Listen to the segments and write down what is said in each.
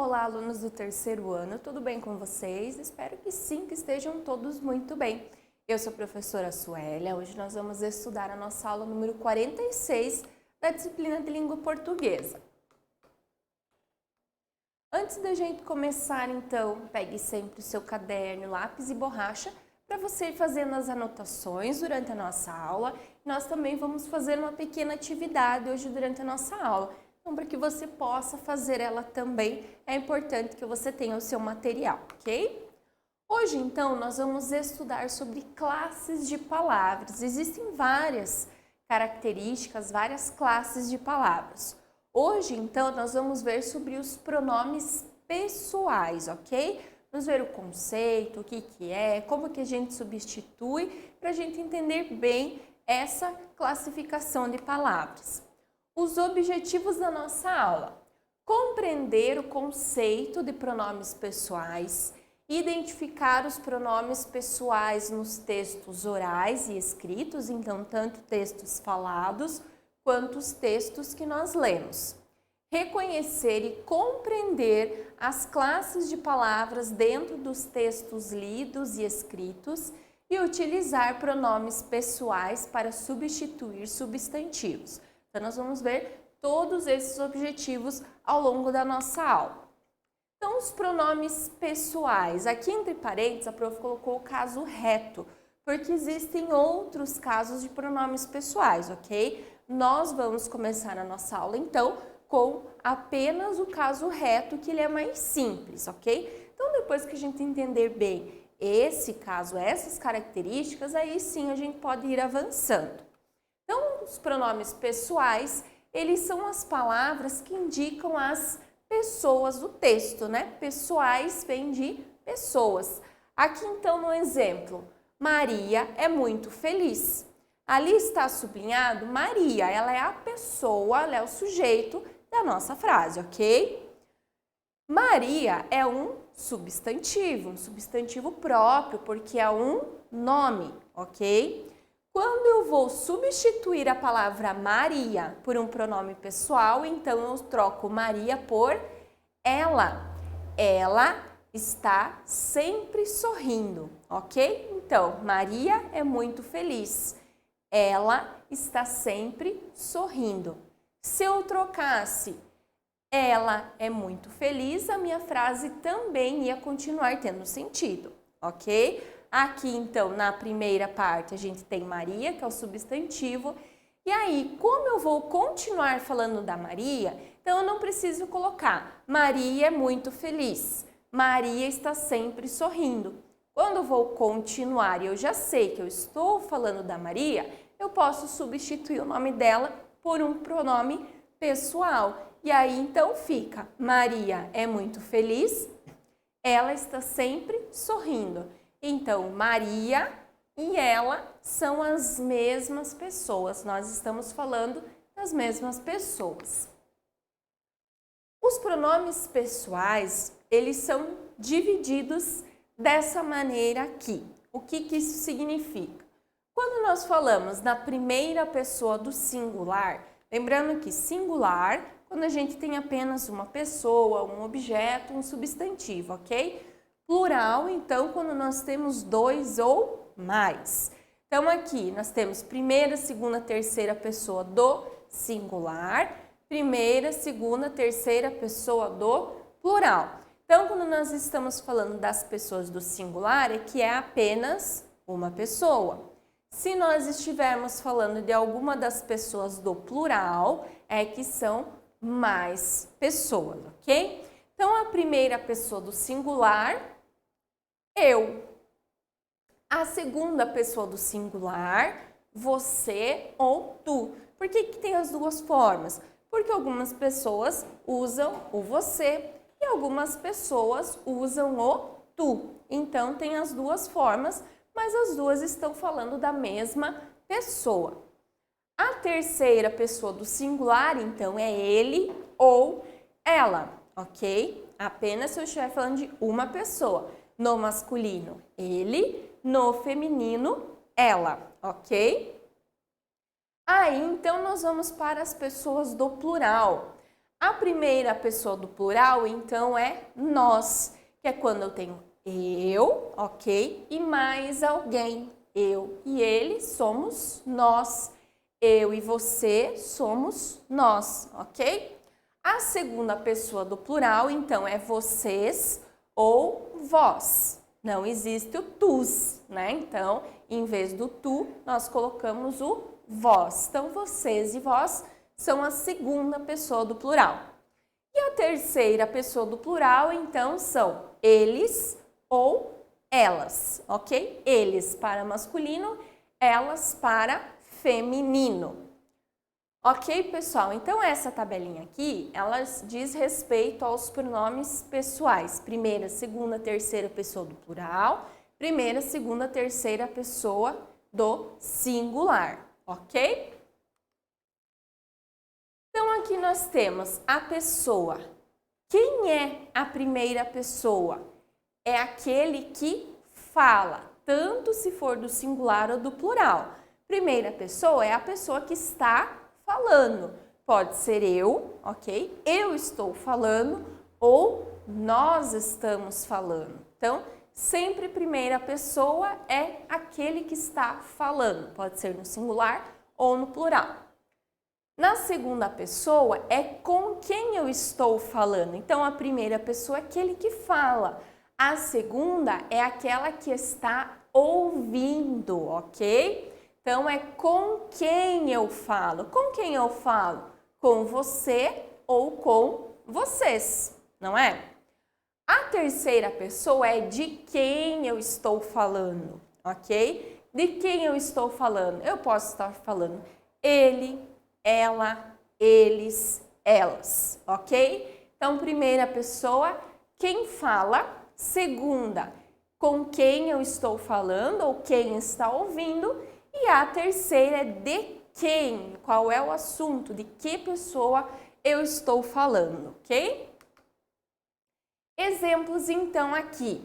olá, alunos do terceiro ano, tudo bem com vocês? Espero que sim, que estejam todos muito bem. Eu sou a professora Suélia, hoje nós vamos estudar a nossa aula número 46 da disciplina de língua portuguesa. Antes da gente começar, então, pegue sempre o seu caderno, lápis e borracha para você ir fazendo as anotações durante a nossa aula. Nós também vamos fazer uma pequena atividade hoje durante a nossa aula. Então, para que você possa fazer ela também, é importante que você tenha o seu material, ok? Hoje, então, nós vamos estudar sobre classes de palavras. Existem várias características, várias classes de palavras. Hoje, então, nós vamos ver sobre os pronomes pessoais, ok? Vamos ver o conceito, o que é, como que a gente substitui, para a gente entender bem essa classificação de palavras. Os objetivos da nossa aula: compreender o conceito de pronomes pessoais, identificar os pronomes pessoais nos textos orais e escritos, então tanto textos falados quanto os textos que nós lemos. Reconhecer e compreender as classes de palavras dentro dos textos lidos e escritos e utilizar pronomes pessoais para substituir substantivos. Então, nós vamos ver todos esses objetivos ao longo da nossa aula. Então, os pronomes pessoais. Aqui entre parênteses, a prof colocou o caso reto, porque existem outros casos de pronomes pessoais, ok? Nós vamos começar a nossa aula, então, com apenas o caso reto, que ele é mais simples, ok? Então, depois que a gente entender bem esse caso, essas características, aí sim a gente pode ir avançando. Então, os pronomes pessoais, eles são as palavras que indicam as pessoas do texto, né? Pessoais vem de pessoas. Aqui, então, no exemplo, Maria é muito feliz. Ali está sublinhado Maria, ela é a pessoa, ela é o sujeito da nossa frase, ok? Maria é um substantivo próprio, porque é um nome, ok? Quando eu vou substituir a palavra Maria por um pronome pessoal, então eu troco Maria por ela. Ela está sempre sorrindo, ok? Então, Maria é muito feliz. Ela está sempre sorrindo. Se eu trocasse ela é muito feliz, a minha frase também ia continuar tendo sentido, ok? Aqui, então, na primeira parte, a gente tem Maria, que é o substantivo. E aí, como eu vou continuar falando da Maria, então eu não preciso colocar Maria é muito feliz. Maria está sempre sorrindo. Quando eu vou continuar e eu já sei que eu estou falando da Maria, eu posso substituir o nome dela por um pronome pessoal. E aí, então, fica Maria é muito feliz, ela está sempre sorrindo. Então, Maria e ela são as mesmas pessoas. Nós estamos falando das mesmas pessoas. Os pronomes pessoais, eles são divididos dessa maneira aqui. O que isso significa? Quando nós falamos na primeira pessoa do singular, lembrando que singular, quando a gente tem apenas uma pessoa, um objeto, um substantivo, ok? Plural, então, quando nós temos dois ou mais. Então, aqui nós temos primeira, segunda, terceira pessoa do singular, primeira, segunda, terceira pessoa do plural. Então, quando nós estamos falando das pessoas do singular, é que é apenas uma pessoa. Se nós estivermos falando de alguma das pessoas do plural, é que são mais pessoas, ok? Então, a primeira pessoa do singular, eu. A segunda pessoa do singular, você ou tu. Por que tem as duas formas? Porque algumas pessoas usam o você e algumas pessoas usam o tu. Então, tem as duas formas, mas as duas estão falando da mesma pessoa. A terceira pessoa do singular, então, é ele ou ela, ok? Apenas se eu estiver falando de uma pessoa. No masculino, ele. No feminino, ela, ok? Aí, então, nós vamos para as pessoas do plural. A primeira pessoa do plural, então, é nós, que é quando eu tenho eu, ok? E mais alguém. Eu e ele somos nós. Eu e você somos nós, ok? A segunda pessoa do plural, então, é vocês ou vós. Não existe o tus, né? Então, em vez do tu, nós colocamos o vós. Então, vocês e vós são a segunda pessoa do plural. E a terceira pessoa do plural, então, são eles ou elas, ok? Eles para masculino, elas para feminino. Ok, pessoal? Então, essa tabelinha aqui, ela diz respeito aos pronomes pessoais. Primeira, segunda, terceira pessoa do plural. Primeira, segunda, terceira pessoa do singular, ok? Então, aqui nós temos a pessoa. Quem é a primeira pessoa? É aquele que fala, tanto se for do singular ou do plural. Primeira pessoa é a pessoa que está falando. Pode ser eu, ok? Eu estou falando ou nós estamos falando. Então, sempre primeira pessoa é aquele que está falando. Pode ser no singular ou no plural. Na segunda pessoa é com quem eu estou falando. Então, a primeira pessoa é aquele que fala. A segunda é aquela que está ouvindo, ok? Então, é com quem eu falo. Com quem eu falo? Com você ou com vocês, não é? A terceira pessoa é de quem eu estou falando, ok? De quem eu estou falando? Eu posso estar falando ele, ela, eles, elas, ok? Então, primeira pessoa, quem fala. Segunda, com quem eu estou falando ou quem está ouvindo. E a terceira é de quem, qual é o assunto, de que pessoa eu estou falando, ok? Exemplos, então, aqui.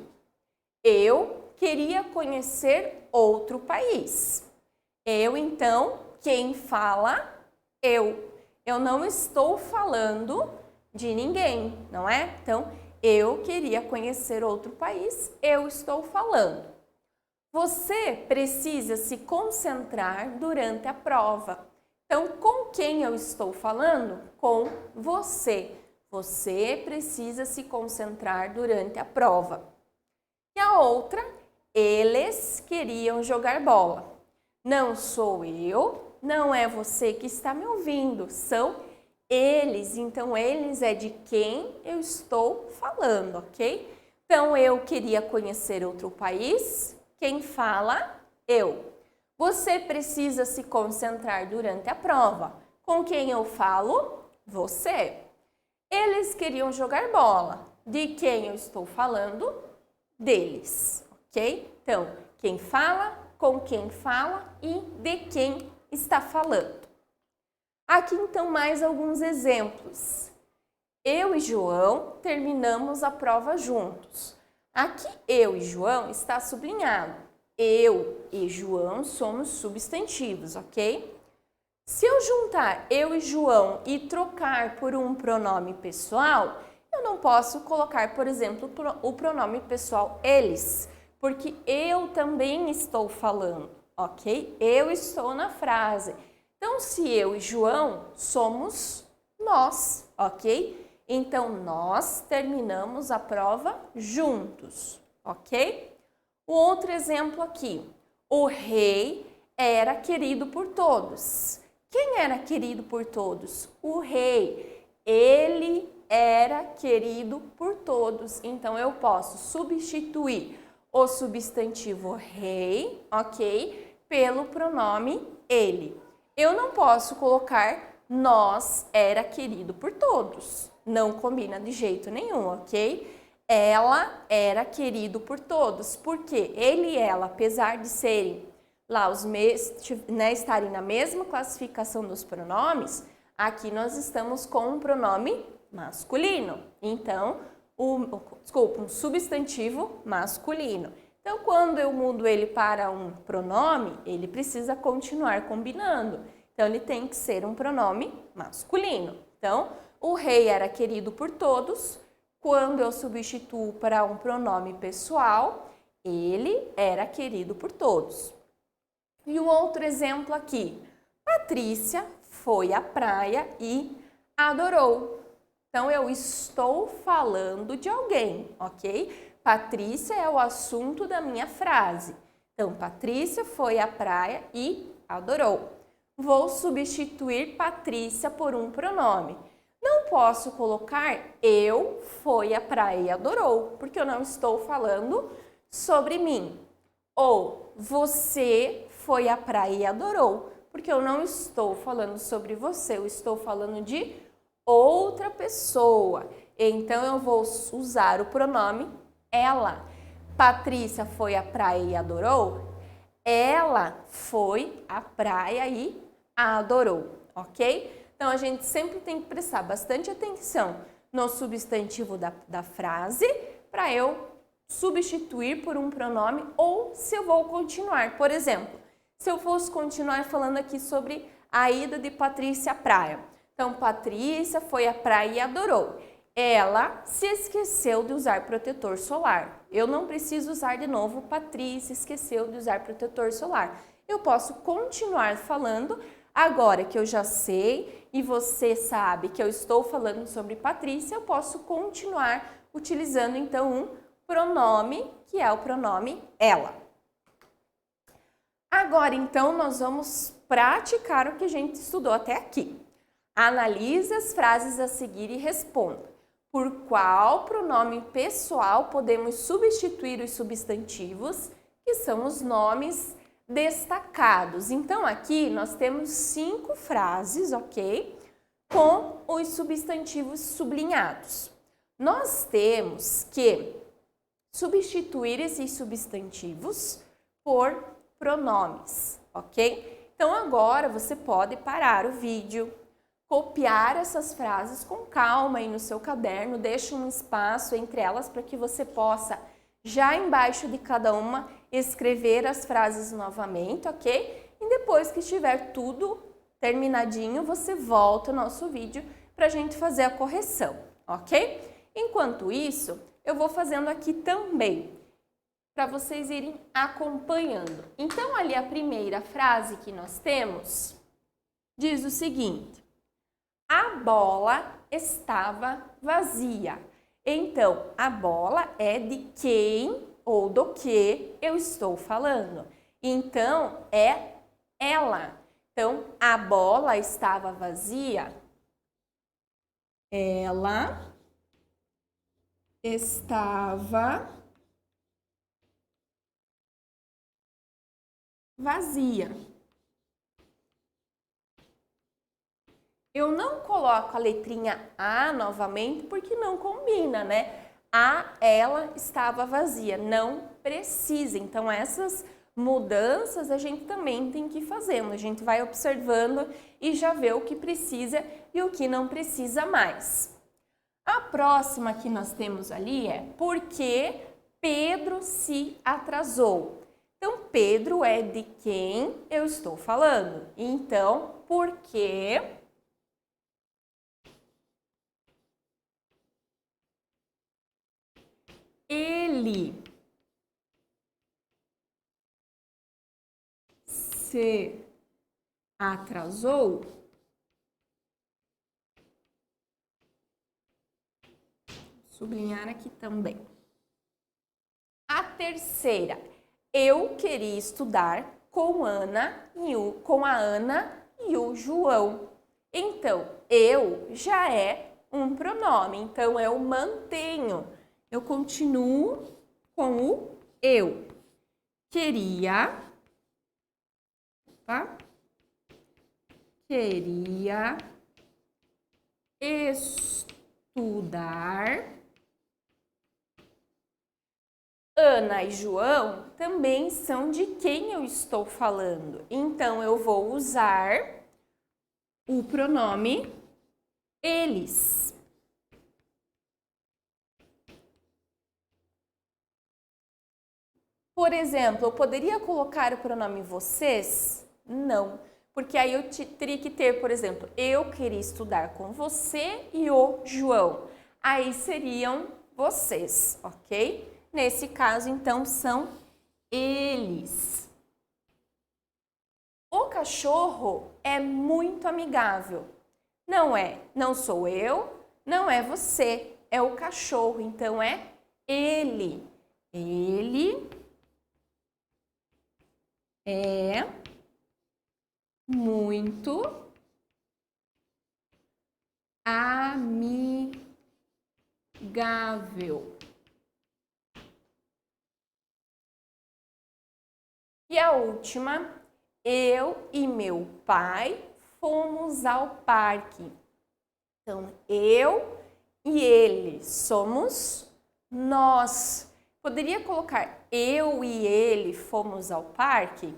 Eu queria conhecer outro país. Eu, então, quem fala? Eu. Eu não estou falando de ninguém, não é? Então, eu queria conhecer outro país, eu estou falando. Você precisa se concentrar durante a prova. Então, com quem eu estou falando? Com você. Você precisa se concentrar durante a prova. E a outra, eles queriam jogar bola. Não sou eu, não é você que está me ouvindo, são eles. Então, eles é de quem eu estou falando, ok? Então, eu queria conhecer outro país. Quem fala? Eu. Você precisa se concentrar durante a prova. Com quem eu falo? Você. Eles queriam jogar bola. De quem eu estou falando? Deles, ok? Então, quem fala, com quem fala e de quem está falando. Aqui, então, mais alguns exemplos. Eu e João terminamos a prova juntos. Aqui, eu e João está sublinhado. Eu e João somos substantivos, ok? Se eu juntar eu e João e trocar por um pronome pessoal, eu não posso colocar, por exemplo, o pronome pessoal eles, porque eu também estou falando, ok? Eu estou na frase. Então, se eu e João somos nós, ok? Então, nós terminamos a prova juntos, ok? O outro exemplo aqui. O rei era querido por todos. Quem era querido por todos? O rei. Ele era querido por todos. Então, eu posso substituir o substantivo rei, ok? Pelo pronome ele. Eu não posso colocar nós era querido por todos. Não combina de jeito nenhum, ok? Ela era querido por todos, porque ele e ela, apesar de serem lá estarem na mesma classificação dos pronomes, aqui nós estamos com um pronome masculino. Então, um substantivo masculino. Então, quando eu mudo ele para um pronome, ele precisa continuar combinando. Então, ele tem que ser um pronome masculino. Então, o rei era querido por todos. Quando eu substituo para um pronome pessoal, ele era querido por todos. E um outro exemplo aqui. Patrícia foi à praia e adorou. Então, eu estou falando de alguém, ok? Patrícia é o assunto da minha frase. Então, Patrícia foi à praia e adorou. Vou substituir Patrícia por um pronome. Não posso colocar eu foi à praia e adorou, porque eu não estou falando sobre mim. Ou você foi à praia e adorou, porque eu não estou falando sobre você, eu estou falando de outra pessoa. Então, eu vou usar o pronome ela. Patrícia foi à praia e adorou? Ela foi à praia e adorou, ok? Então, a gente sempre tem que prestar bastante atenção no substantivo da frase para eu substituir por um pronome ou se eu vou continuar. Por exemplo, se eu fosse continuar falando aqui sobre a ida de Patrícia à praia. Então, Patrícia foi à praia e adorou. Ela se esqueceu de usar protetor solar. Eu não preciso usar de novo Patrícia esqueceu de usar protetor solar. Eu posso continuar falando agora que eu já sei e você sabe que eu estou falando sobre Patrícia, eu posso continuar utilizando então um pronome, que é o pronome ela. Agora, então, nós vamos praticar o que a gente estudou até aqui. Analise as frases a seguir e responda. Por qual pronome pessoal podemos substituir os substantivos, que são os nomes destacados? Então, aqui nós temos 5 frases, ok? Com os substantivos sublinhados. Nós temos que substituir esses substantivos por pronomes, ok? Então, agora você pode parar o vídeo, copiar essas frases com calma aí no seu caderno, deixa um espaço entre elas para que você possa, já embaixo de cada uma, escrever as frases novamente, ok? E depois que estiver tudo terminadinho, você volta ao nosso vídeo para a gente fazer a correção, ok? Enquanto isso, eu vou fazendo aqui também, para vocês irem acompanhando. Então, ali a primeira frase que nós temos diz o seguinte: a bola estava vazia. Então, a bola é de quem ou do que eu estou falando. Então, é ela. Então, a bola estava vazia. Ela estava vazia. Eu não coloco a letrinha A novamente porque não combina, né? Ela estava vazia. Não precisa. Então, essas mudanças a gente também tem que ir fazendo. A gente vai observando e já vê o que precisa e o que não precisa mais. A próxima que nós temos ali é por que Pedro se atrasou. Então, Pedro é de quem eu estou falando. Então, por que ele se atrasou? Sublinhar aqui também. A terceira, eu queria estudar com a Ana e o João. Então, eu já é um pronome, então eu mantenho. Eu continuo com o eu. Queria, tá? Queria estudar. Ana e João também são de quem eu estou falando. Então, eu vou usar o pronome eles. Por exemplo, eu poderia colocar o pronome vocês? Não, porque aí eu teria que ter, por exemplo, eu queria estudar com você e o João. Aí seriam vocês, ok? Nesse caso, então, são eles. O cachorro é muito amigável. Não sou eu, não é você, é o cachorro, então é ele. Ele é muito amigável. E a última, eu e meu pai fomos ao parque. Então, eu e ele somos nós. Poderia colocar eu e ele fomos ao parque?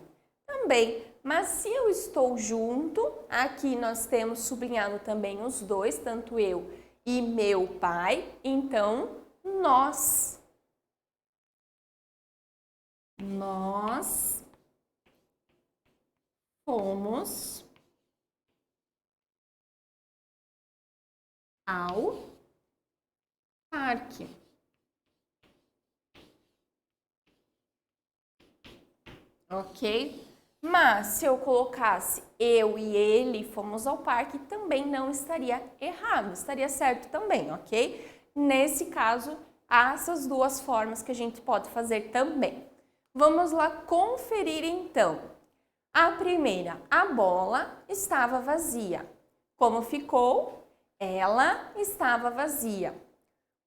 Também, mas se eu estou junto, aqui nós temos sublinhado também os dois, tanto eu e meu pai, então nós. Nós fomos ao parque. Ok? Mas se eu colocasse eu e ele fomos ao parque, também não estaria errado, estaria certo também, ok? Nesse caso, há essas duas formas que a gente pode fazer também. Vamos lá conferir então. A primeira, a bola estava vazia. Como ficou? Ela estava vazia.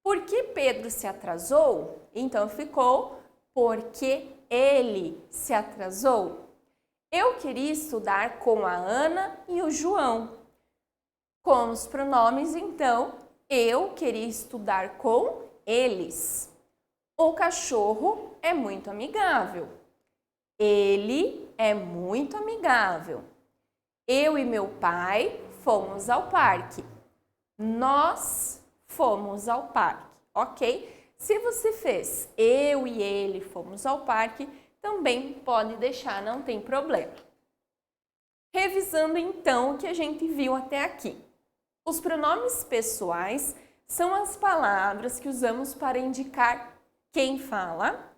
Por que Pedro se atrasou? Então ficou porque ele se atrasou. Eu queria estudar com a Ana e o João. Com os pronomes, então, eu queria estudar com eles. O cachorro é muito amigável. Ele é muito amigável. Eu e meu pai fomos ao parque. Nós fomos ao parque, ok? Se você fez eu e ele fomos ao parque, também pode deixar, não tem problema. Revisando então o que a gente viu até aqui. Os pronomes pessoais são as palavras que usamos para indicar quem fala,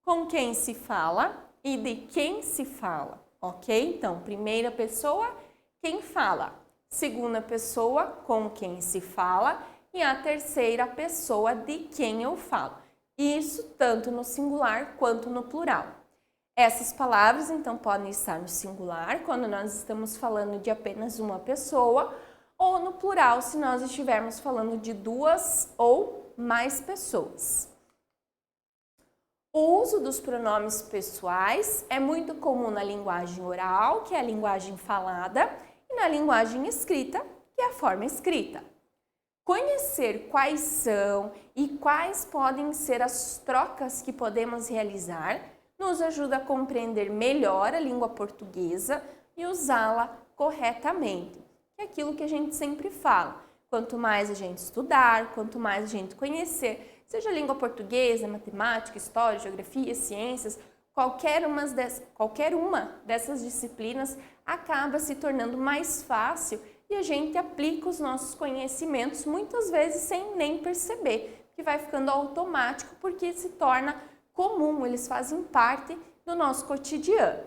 com quem se fala e de quem se fala, ok? Então, primeira pessoa, quem fala. Segunda pessoa, com quem se fala. E a terceira pessoa, de quem eu falo. Isso tanto no singular quanto no plural. Essas palavras, então, podem estar no singular, quando nós estamos falando de apenas uma pessoa, ou no plural, se nós estivermos falando de duas ou mais pessoas. O uso dos pronomes pessoais é muito comum na linguagem oral, que é a linguagem falada, e na linguagem escrita, que é a forma escrita. Conhecer quais são e quais podem ser as trocas que podemos realizar nos ajuda a compreender melhor a língua portuguesa e usá-la corretamente. É aquilo que a gente sempre fala. Quanto mais a gente estudar, quanto mais a gente conhecer, seja língua portuguesa, matemática, história, geografia, ciências, qualquer uma dessas disciplinas acaba se tornando mais fácil e a gente aplica os nossos conhecimentos muitas vezes sem nem perceber, que vai ficando automático porque se torna comum, eles fazem parte do nosso cotidiano.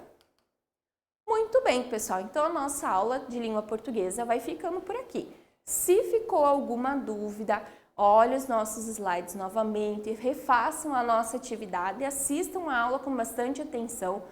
Muito bem, pessoal, então a nossa aula de língua portuguesa vai ficando por aqui. Se ficou alguma dúvida, olhe os nossos slides novamente, refaçam a nossa atividade, assistam a aula com bastante atenção,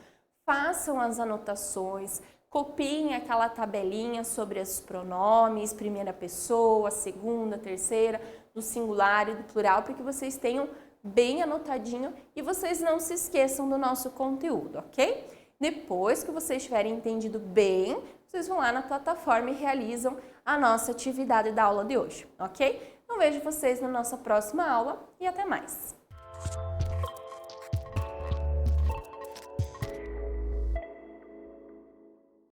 façam as anotações, copiem aquela tabelinha sobre os pronomes, primeira pessoa, segunda, terceira, do singular e do plural, para que vocês tenham bem anotadinho e vocês não se esqueçam do nosso conteúdo, ok? Depois que vocês tiverem entendido bem, vocês vão lá na plataforma e realizam a nossa atividade da aula de hoje, ok? Então vejo vocês na nossa próxima aula e até mais!